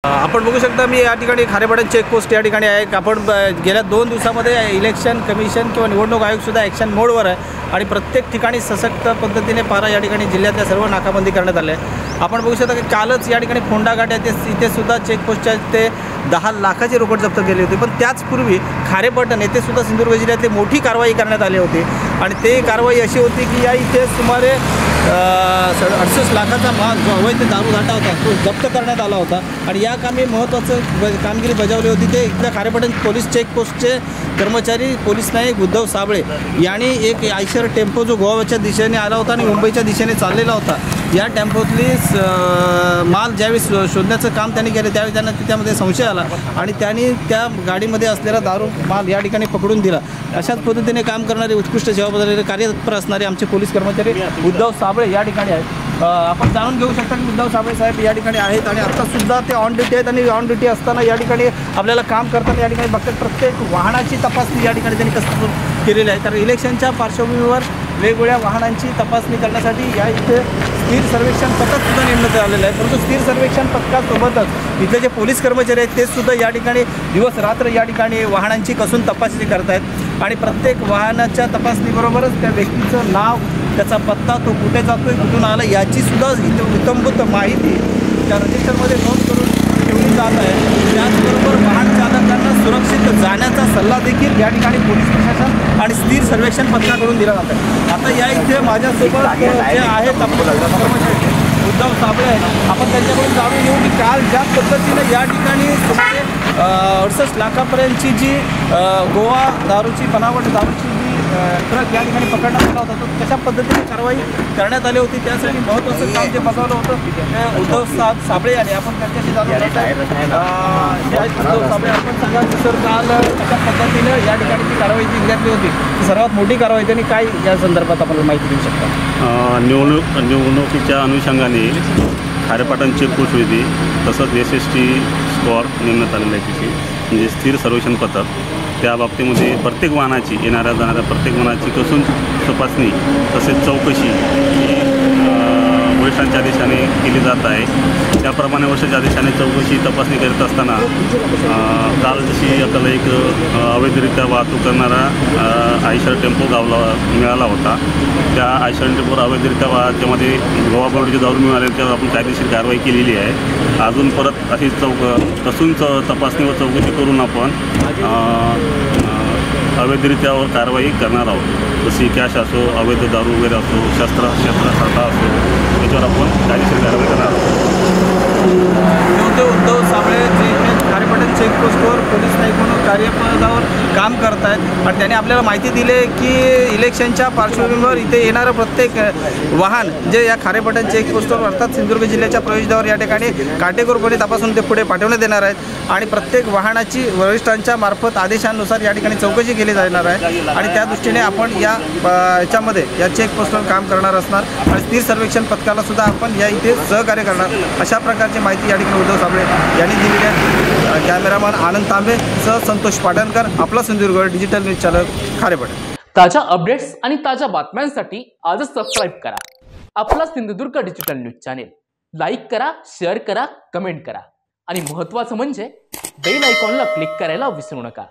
आपण बघू शकता मी या ठिकाणी खारेपाटण चेकपोस्ट या ठिकाणी आहे। आपण गेल्या 2 दिवसामध्ये इलेक्शन कमिशन किंवा निवडणूक आयोग सुद्धा ॲक्शन मोडवर आहे आणि प्रत्येक ठिकाणी सशक्त पद्धतीने पारा या ठिकाणी जिल्ह्यातल्या सर्व नाकाबंदी करण्यात आले आहे। आपण बघू शकता की कालच या ठिकाणी फोंडाघाट इथे सुद्धा चेकपोस्टच्या ते 10 लाखाची रोकड जप्त केली होती। पण त्याचपूर्वी खारेपाटण येथे सुद्धा सिंधुदुर्ग जिल्ह्यातली मोठी कारवाई करण्यात आली होती आणि ते कारवाई अशी होती की या इथे सुमारे 68 लाखाचा माल जो अवैध दारूसाठा होता तो जप्त करण्यात आला होता आणि या कामी महत्त्वाचं कामगिरी बजावली होती ते इथल्या खारेपाटण पोलीस चेकपोस्टचे कर्मचारी पोलीस नायक उद्धव साबळे यांनी एक आयशर टेम्पो जो गोव्याच्या दिशेने आला होता आणि मुंबईच्या दिशेने चाललेला होता, या टेम्पोतली माल ज्यावेळी शोधण्याचं काम त्यांनी केलं त्यावेळी त्यांना त्यामध्ये संशय आला आणि त्यांनी त्या गाडीमध्ये असलेला दारू माल या ठिकाणी पकडून दिला। अशाच पद्धतीने काम करणारे उत्कृष्ट सेवा बजावणारे कार्यतत्पर असणारे आमचे पोलीस कर्मचारी उद्धव साबळे या ठिकाणी आहेत। आपण जाणून घेऊ शकता की उद्धव साबळे साहेब या ठिकाणी आहेत आणि आत्तासुद्धा ते ऑन ड्युटी आहेत आणि ऑन ड्युटी असताना या ठिकाणी आपल्याला काम करताना या ठिकाणी बघतात प्रत्येक वाहनाची तपासणी या ठिकाणी त्यांनी कसं केलेली आहे। तर इलेक्शनच्या पार्श्वभूमीवर वेगवेगळ्या वाहनांची तपासणी करण्यासाठी या इथे स्थिर सर्वेक्षण पथकसुद्धा नेमण्यात आलेलं आहे। परंतु स्थिर सर्वेक्षण पथकासोबतच इथले जे पोलीस कर्मचारी आहेत ते सुद्धा या ठिकाणी दिवस रात्र या ठिकाणी वाहनांची कसून तपासणी करत आहेत आणि प्रत्येक वाहनाच्या तपासणीबरोबरच त्या व्यक्तीचं नाव, त्याचा पत्ता, तो कुठे जातोय, कुठून आला याची सुद्धा इत्थंभूत माहिती त्या रजिस्टरमध्ये नोंद करून ठेवली जात आहे। त्याचबरोबर वाहन चालकांना सुरक्षित जाण्याचा सल्ला देखील या ठिकाणी पोलीस प्रशासन आणि स्थिर सर्वेक्षण पथकाकडून दिला जात आहे। आता या इथे माझ्यासोबत जे आहेत कर्मचारी उद्धव साबळे आपण त्यांच्याकडून जाणून घेऊ की काल ज्या पद्धतीने या ठिकाणी सुमारे 68 लाखापर्यंतची जी गोवा दारूची बनावट दारूची जी ट्रक या ठिकाणी पकडण्यात आला होता तो कशा पद्धतीने कारवाई करण्यात आली होती त्यासाठी महत्त्वाचं काम जे बजावलं होतं उद्धव साबळे यांनी आपण त्यांच्याशी जाणून उद्धव साबळे आपण सांगा सर काल कशा पद्धतीने या ठिकाणी जी कारवाई जी घेतली होती ती सर्वात मोठी कारवाई त्यांनी काय या संदर्भात आपल्याला माहिती देऊ शकता? निवडणुकीच्या अनुषंगाने खारेपाटण चेकपोस्ट होती तसंच SST स्क्वॉड नेमण्यात आलेलं आहे तिथे म्हणजे स्थिर सर्वेक्षण पथक त्या बाबतीमध्ये प्रत्येक वाहनाची येणाऱ्या जाणाऱ्या प्रत्येक वाहनाची कसून तपासणी तसेच चौकशी वरिष्ठांच्या आदेशाने केली जात आहे। त्याप्रमाणे वरिष्ठांच्या आदेशाने चौकशी तपासणी करत असताना काल जशी आपल्याला एक अवैधरित्या वाहतूक करणारा आयशर टेम्पो गावला मिळाला होता। त्या आयशर टेम्पोवर अवैधरित्या त्यामध्ये गोवा बोर्डची दारू मिळाली त्यावर आपण कायदेशीर कारवाई केलेली आहे। अजून परत अशी कसून तपासणी व चौकशी करून आपण अवैधरित्यावर कारवाई करणार आहोत। जशी कॅश असो, अवैध दारू वगैरे असो, शस्त्रासाठा असो त्याच्यावर आपण कायदेशीर कारवाई करणार आहोत। उद्धव साबळे जे खारेपाटण चेकपोस्टवर पोलीस नाईक म्हणून कार्यपदावर काम करत आहेत आणि त्यांनी आपल्याला माहिती दिली की इलेक्शनच्या पार्श्वभूमीवर इथे येणारं प्रत्येक वाहन जे या खारेपाटण चेकपोस्टवर अर्थात सिंधुदुर्ग जिल्ह्याच्या प्रवेशद्वारावर या ठिकाणी काटेकोरपणे तपासून ते पुढे पाठवण्यात येणार आहेत आणि प्रत्येक वाहनाची वरिष्ठांच्या मार्फत आदेशानुसार या ठिकाणी चौकशी केली जाणार आहे आणि त्या दृष्टीने आपण याच्यामध्ये या चेकपोस्टवर काम करणार असणार आणि स्थिर सर्वेक्षण पथकाला सुद्धा आपण या इथे सहकार्य करणार अशा प्रकारची माहिती या ठिकाणी उद्धव साबळे यांनी दिलेली आहे। कॅमेरामॅन आनंद तांबे सह संतोष पाटणकर, आपला Sindhudurg digital news channel Kharepatan. ताज्या अपडेट्स आणि ताज्या बातम्यांसाठी आजच सबस्क्राईब करा आपला Sindhudurg digital news channel. Like करा, शेअर करा, कमेंट करा आणि महत्त्वाचं म्हणजे बेल आयकॉनला क्लिक करायला विसरू नका।